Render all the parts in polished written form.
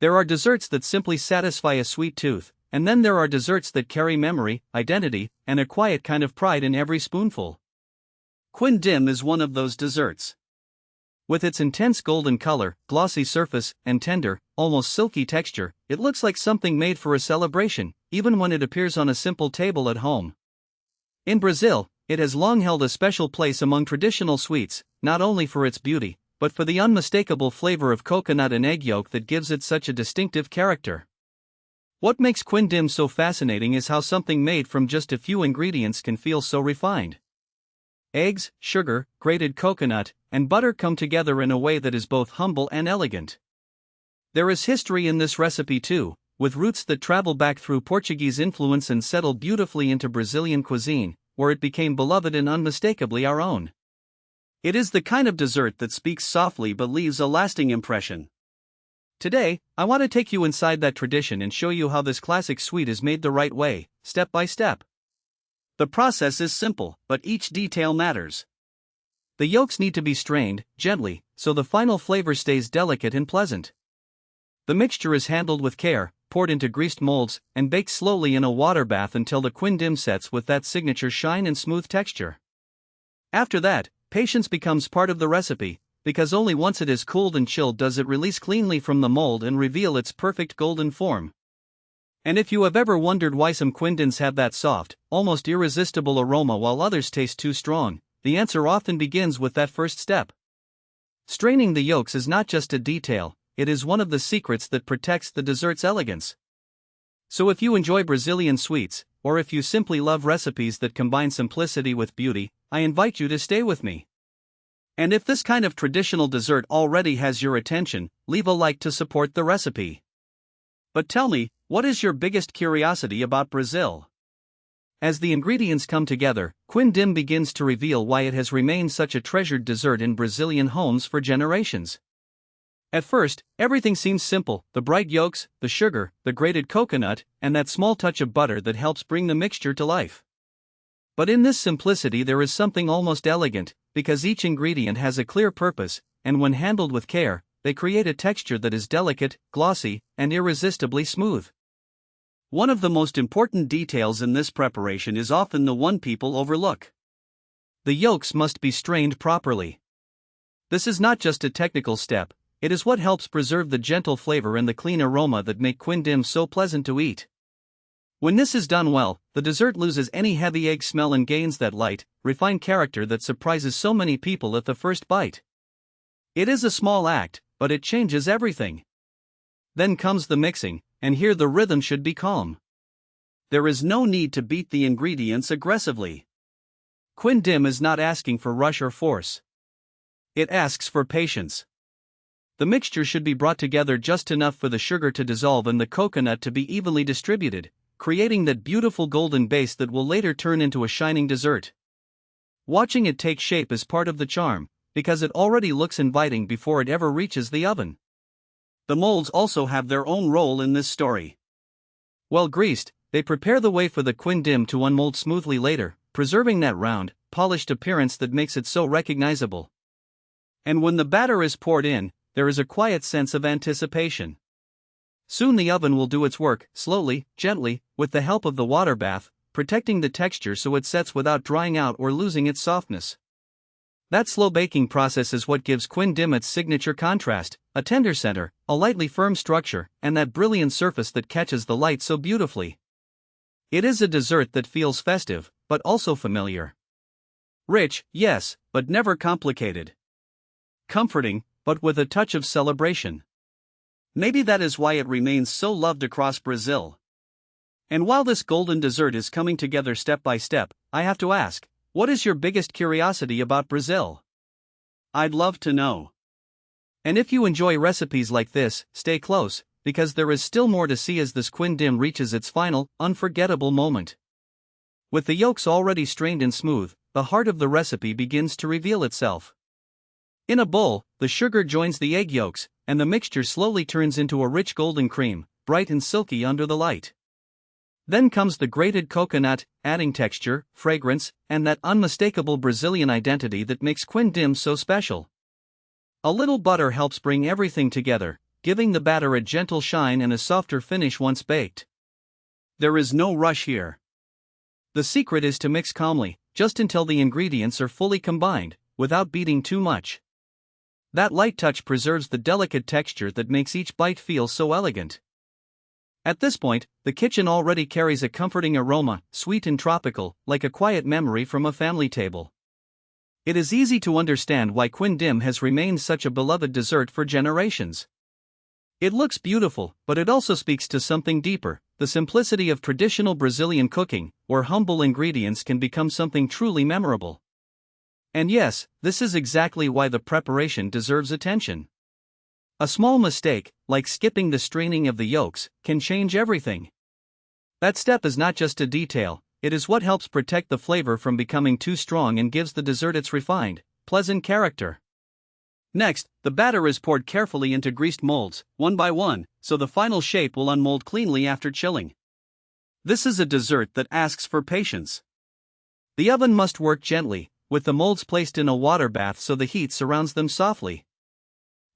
There are desserts that simply satisfy a sweet tooth, and then there are desserts that carry memory, identity, and a quiet kind of pride in every spoonful. Quindim is one of those desserts. With its intense golden color, glossy surface, and tender, almost silky texture, it looks like something made for a celebration, even when it appears on a simple table at home. In Brazil, it has long held a special place among traditional sweets, not only for its beauty, but for the unmistakable flavor of coconut and egg yolk that gives it such a distinctive character. What makes quindim so fascinating is how something made from just a few ingredients can feel so refined. Eggs, sugar, grated coconut, and butter come together in a way that is both humble and elegant. There is history in this recipe too, with roots that travel back through Portuguese influence and settle beautifully into Brazilian cuisine, where it became beloved and unmistakably our own. It is the kind of dessert that speaks softly but leaves a lasting impression. Today, I want to take you inside that tradition and show you how this classic sweet is made the right way, step by step. The process is simple, but each detail matters. The yolks need to be strained, gently, so the final flavor stays delicate and pleasant. The mixture is handled with care, poured into greased molds, and baked slowly in a water bath until the quindim sets with that signature shine and smooth texture. After that, patience becomes part of the recipe, because only once it is cooled and chilled does it release cleanly from the mold and reveal its perfect golden form. And if you have ever wondered why some quindims have that soft, almost irresistible aroma while others taste too strong, the answer often begins with that first step. Straining the yolks is not just a detail, it is one of the secrets that protects the dessert's elegance. So if you enjoy Brazilian sweets, or if you simply love recipes that combine simplicity with beauty, I invite you to stay with me. And if this kind of traditional dessert already has your attention, leave a like to support the recipe. But tell me, what is your biggest curiosity about Brazil? As the ingredients come together, quindim begins to reveal why it has remained such a treasured dessert in Brazilian homes for generations. At first, everything seems simple: the bright yolks, the sugar, the grated coconut, and that small touch of butter that helps bring the mixture to life. But in this simplicity there is something almost elegant, because each ingredient has a clear purpose, and when handled with care, they create a texture that is delicate, glossy, and irresistibly smooth. One of the most important details in this preparation is often the one people overlook. The yolks must be strained properly. This is not just a technical step, it is what helps preserve the gentle flavor and the clean aroma that make quindim so pleasant to eat. When this is done well, the dessert loses any heavy egg smell and gains that light, refined character that surprises so many people at the first bite. It is a small act, but it changes everything. Then comes the mixing, and here the rhythm should be calm. There is no need to beat the ingredients aggressively. Quindim is not asking for rush or force. It asks for patience. The mixture should be brought together just enough for the sugar to dissolve and the coconut to be evenly distributed, creating that beautiful golden base that will later turn into a shining dessert. Watching it take shape is part of the charm, because it already looks inviting before it ever reaches the oven. The molds also have their own role in this story. Well greased, they prepare the way for the quindim to unmold smoothly later, preserving that round, polished appearance that makes it so recognizable. And when the batter is poured in, there is a quiet sense of anticipation. Soon the oven will do its work, slowly, gently, with the help of the water bath, protecting the texture so it sets without drying out or losing its softness. That slow baking process is what gives quindim its signature contrast: a tender center, a lightly firm structure, and that brilliant surface that catches the light so beautifully. It is a dessert that feels festive, but also familiar. Rich, yes, but never complicated. Comforting, but with a touch of celebration. Maybe that is why it remains so loved across Brazil. And while this golden dessert is coming together step by step, I have to ask, what is your biggest curiosity about Brazil? I'd love to know. And if you enjoy recipes like this, stay close, because there is still more to see as this quindim reaches its final, unforgettable moment. With the yolks already strained and smooth, the heart of the recipe begins to reveal itself. In a bowl, the sugar joins the egg yolks, and the mixture slowly turns into a rich golden cream, bright and silky under the light. Then comes the grated coconut, adding texture, fragrance, and that unmistakable Brazilian identity that makes quindim so special. A little butter helps bring everything together, giving the batter a gentle shine and a softer finish once baked. There is no rush here. The secret is to mix calmly, just until the ingredients are fully combined, without beating too much. That light touch preserves the delicate texture that makes each bite feel so elegant. At this point, the kitchen already carries a comforting aroma, sweet and tropical, like a quiet memory from a family table. It is easy to understand why quindim has remained such a beloved dessert for generations. It looks beautiful, but it also speaks to something deeper, the simplicity of traditional Brazilian cooking, where humble ingredients can become something truly memorable. And yes, this is exactly why the preparation deserves attention. A small mistake, like skipping the straining of the yolks, can change everything. That step is not just a detail, it is what helps protect the flavor from becoming too strong and gives the dessert its refined, pleasant character. Next, the batter is poured carefully into greased molds, one by one, so the final shape will unmold cleanly after chilling. This is a dessert that asks for patience. The oven must work gently, with the molds placed in a water bath so the heat surrounds them softly.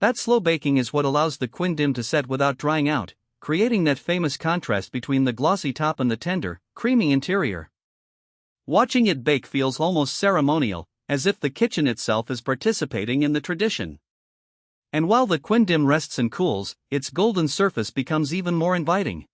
That slow baking is what allows the quindim to set without drying out, creating that famous contrast between the glossy top and the tender, creamy interior. Watching it bake feels almost ceremonial, as if the kitchen itself is participating in the tradition. And while the quindim rests and cools, its golden surface becomes even more inviting.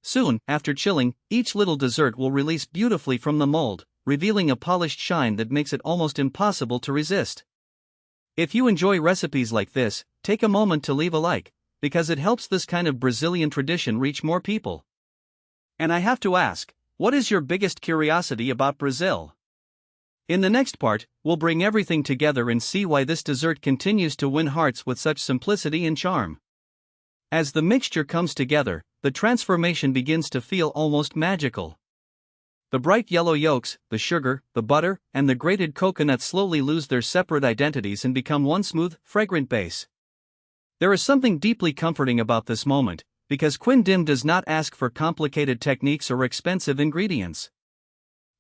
Soon, after chilling, each little dessert will release beautifully from the mold, revealing a polished shine that makes it almost impossible to resist. If you enjoy recipes like this, take a moment to leave a like, because it helps this kind of Brazilian tradition reach more people. And I have to ask, what is your biggest curiosity about Brazil? In the next part, we'll bring everything together and see why this dessert continues to win hearts with such simplicity and charm. As the mixture comes together, the transformation begins to feel almost magical. The bright yellow yolks, the sugar, the butter, and the grated coconut slowly lose their separate identities and become one smooth, fragrant base. There is something deeply comforting about this moment, because quindim does not ask for complicated techniques or expensive ingredients.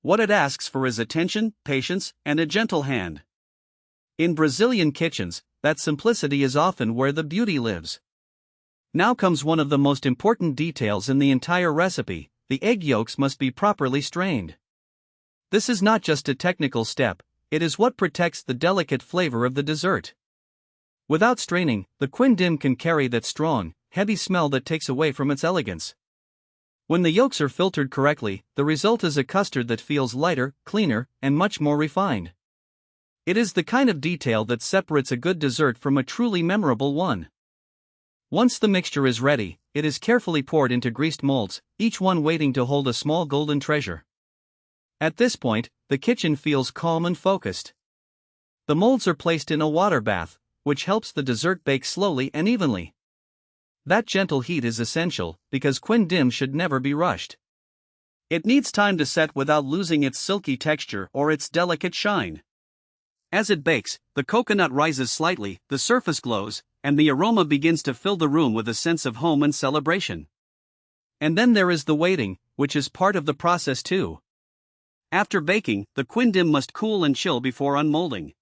What it asks for is attention, patience, and a gentle hand. In Brazilian kitchens, that simplicity is often where the beauty lives. Now comes one of the most important details in the entire recipe. The egg yolks must be properly strained. This is not just a technical step, it is what protects the delicate flavor of the dessert. Without straining, the quindim can carry that strong, heavy smell that takes away from its elegance. When the yolks are filtered correctly, the result is a custard that feels lighter, cleaner, and much more refined. It is the kind of detail that separates a good dessert from a truly memorable one. Once the mixture is ready, it is carefully poured into greased molds, each one waiting to hold a small golden treasure. At this point, the kitchen feels calm and focused. The molds are placed in a water bath, which helps the dessert bake slowly and evenly. That gentle heat is essential, because quindim should never be rushed. It needs time to set without losing its silky texture or its delicate shine. As it bakes, the coconut rises slightly, the surface glows, and the aroma begins to fill the room with a sense of home and celebration. And then there is the waiting, which is part of the process too. After baking, the quindim must cool and chill before unmolding.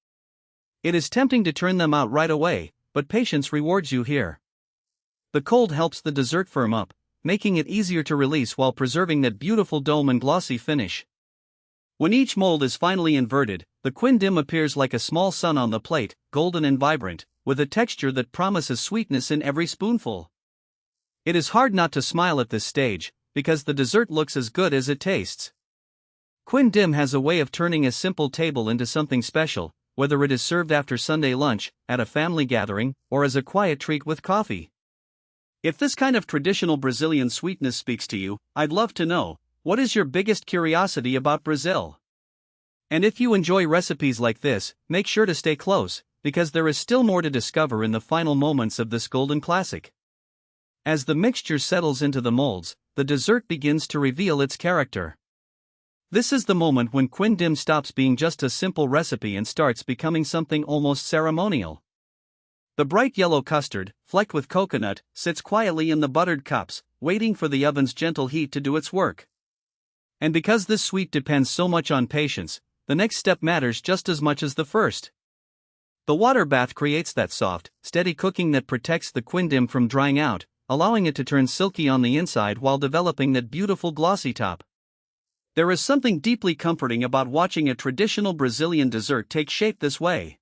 It is tempting to turn them out right away, but patience rewards you here. The cold helps the dessert firm up, making it easier to release while preserving that beautiful dome and glossy finish. When each mold is finally inverted, the quindim appears like a small sun on the plate, golden and vibrant, with a texture that promises sweetness in every spoonful. It is hard not to smile at this stage, because the dessert looks as good as it tastes. Quindim has a way of turning a simple table into something special, whether it is served after Sunday lunch, at a family gathering, or as a quiet treat with coffee. If this kind of traditional Brazilian sweetness speaks to you, I'd love to know, what is your biggest curiosity about Brazil? And if you enjoy recipes like this, make sure to stay close, because there is still more to discover in the final moments of this golden classic. As the mixture settles into the molds, the dessert begins to reveal its character. This is the moment when quindim stops being just a simple recipe and starts becoming something almost ceremonial. The bright yellow custard, flecked with coconut, sits quietly in the buttered cups, waiting for the oven's gentle heat to do its work. And because this sweet depends so much on patience, the next step matters just as much as the first. The water bath creates that soft, steady cooking that protects the quindim from drying out, allowing it to turn silky on the inside while developing that beautiful glossy top. There is something deeply comforting about watching a traditional Brazilian dessert take shape this way.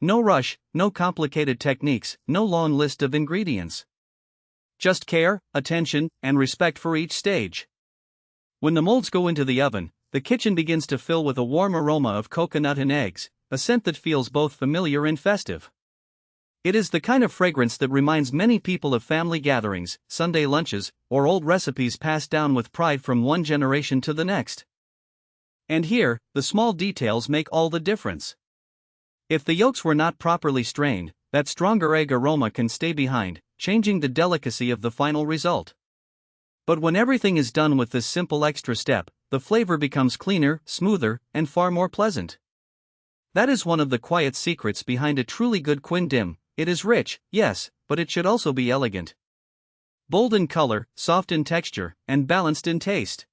No rush, no complicated techniques, no long list of ingredients. Just care, attention, and respect for each stage. When the molds go into the oven, the kitchen begins to fill with a warm aroma of coconut and eggs, a scent that feels both familiar and festive. It is the kind of fragrance that reminds many people of family gatherings, Sunday lunches, or old recipes passed down with pride from one generation to the next. And here, the small details make all the difference. If the yolks were not properly strained, that stronger egg aroma can stay behind, changing the delicacy of the final result. But when everything is done with this simple extra step, the flavor becomes cleaner, smoother, and far more pleasant. That is one of the quiet secrets behind a truly good quindim. It is rich, yes, but it should also be elegant. Bold in color, soft in texture, and balanced in taste.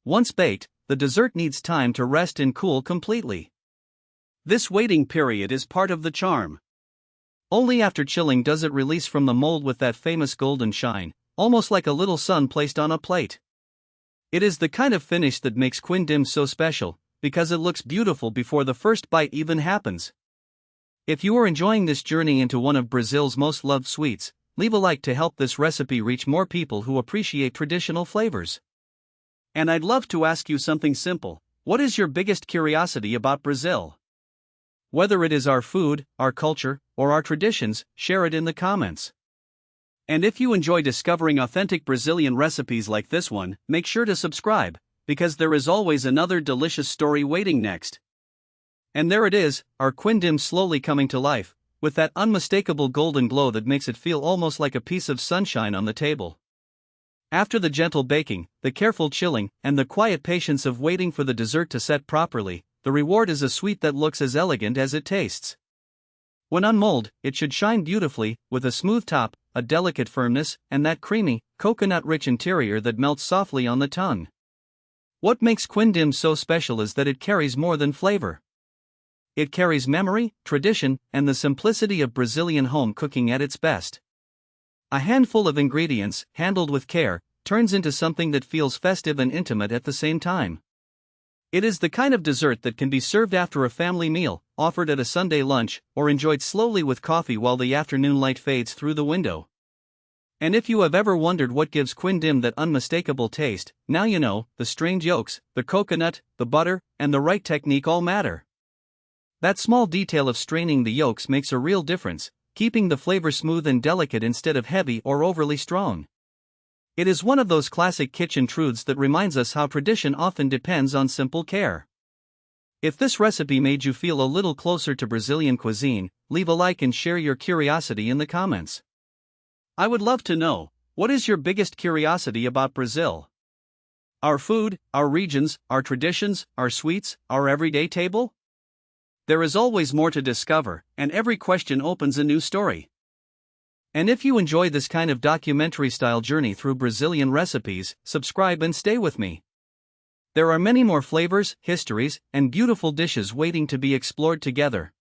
Once baked, the dessert needs time to rest and cool completely. This waiting period is part of the charm. Only after chilling does it release from the mold with that famous golden shine, almost like a little sun placed on a plate. It is the kind of finish that makes quindim so special, because it looks beautiful before the first bite even happens. If you are enjoying this journey into one of Brazil's most loved sweets, leave a like to help this recipe reach more people who appreciate traditional flavors. And I'd love to ask you something simple. What is your biggest curiosity about Brazil? Whether it is our food, our culture, or our traditions, share it in the comments. And if you enjoy discovering authentic Brazilian recipes like this one, make sure to subscribe, because there is always another delicious story waiting next. And there it is, our quindim slowly coming to life, with that unmistakable golden glow that makes it feel almost like a piece of sunshine on the table. After the gentle baking, the careful chilling, and the quiet patience of waiting for the dessert to set properly, the reward is a sweet that looks as elegant as it tastes. When unmolded, it should shine beautifully, with a smooth top, a delicate firmness, and that creamy, coconut-rich interior that melts softly on the tongue. What makes quindim so special is that it carries more than flavor. It carries memory, tradition, and the simplicity of Brazilian home cooking at its best. A handful of ingredients, handled with care, turns into something that feels festive and intimate at the same time. It is the kind of dessert that can be served after a family meal, offered at a Sunday lunch, or enjoyed slowly with coffee while the afternoon light fades through the window. And if you have ever wondered what gives quindim that unmistakable taste, now you know. The strange yolks, the coconut, the butter, and the right technique all matter. That small detail of straining the yolks makes a real difference, keeping the flavor smooth and delicate instead of heavy or overly strong. It is one of those classic kitchen truths that reminds us how tradition often depends on simple care. If this recipe made you feel a little closer to Brazilian cuisine, leave a like and share your curiosity in the comments. I would love to know, what is your biggest curiosity about Brazil? Our food, our regions, our traditions, our sweets, our everyday table? There is always more to discover, and every question opens a new story. And if you enjoy this kind of documentary-style journey through Brazilian recipes, subscribe and stay with me. There are many more flavors, histories, and beautiful dishes waiting to be explored together.